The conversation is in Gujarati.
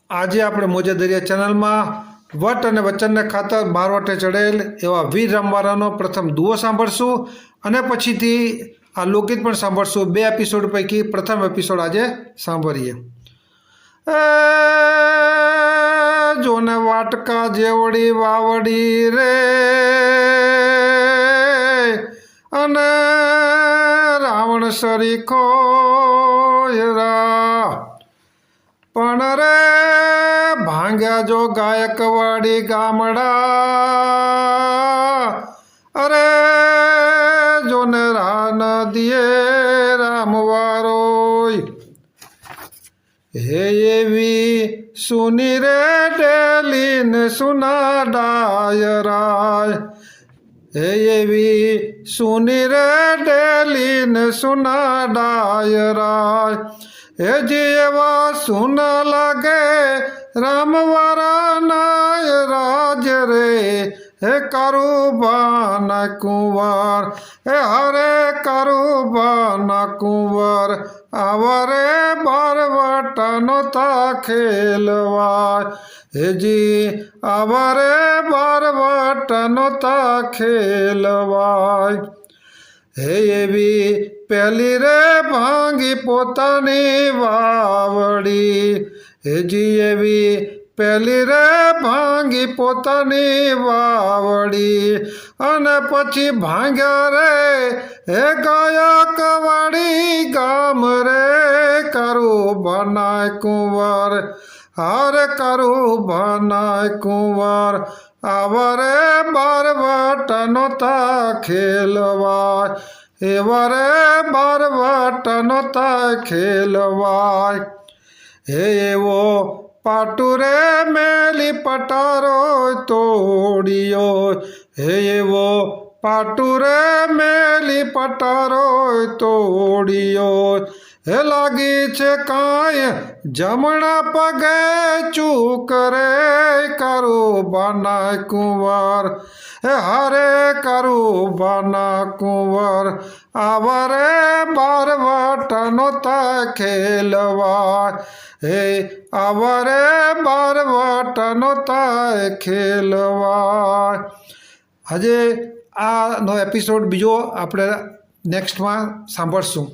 આજે આપણે મોજે દરિયા ચેનલમાં વટ અને વચનને ખાતર 12 વટે ચડેલ એવા વીર રામવારાનો પ્રથમ દુઓ સાંભળશું અને પછીથી આ લોકગીત પણ સાંભળશું। 2 એપિસોડ પૈકી પ્રથમ એપિસોડ આજે સાંભળીએ। જોને વાટકા જેવડી વાવડી રે અને રાવણ સરીખો હેરા પણ રે ભાંગ્યા જો ગાયકવાડી ગામડા અરે જોને રા નદીએ રામવારોય હે એવી સુની રે ડેલીને સુના ડાયરાય હે એવી સુની રે ડેલીને સુના ડાયરાય હે જેવા સુન લાગે રામવારાના રાજ રે હે કારુબાના કુંવર હે હરે કારુબાના કુંવર આવરે બારવટાનો તા ખેલવાય હેજી આવરે બારવટાનો તા ખેલવાય હે એવી પેલી રે ભાંગી પોતાની વાવડી હેજી એવી પેલી રે ભાંગી પોતાની વાવડી અને પછી ભાંગ્યા રે હે ગાયકવાડી ગામ રે કારુબાના કુંવર હારે કારુબાના કુંવર આવરે બારવટાનો તા ખેલવાય એવરે બારવટાનો તા ખેલવાય હે એવો પાટુ રે મેલી પટારો તોડિયો હે એવો પાટુ રે મેલી પટારો તોડિયો હે લાગી છે કાંઈ જમણા પગે ચૂક રે કારુબાના કુંવર હે હરે કારુબાના કુંવર આવરે બારવટાનો તા ખેલવાય હે આવરે બારવટાનો તા ખેલવાય। આજે આનો એપિસોડ બીજો આપણે નેક્સ્ટમાં સાંભળશું।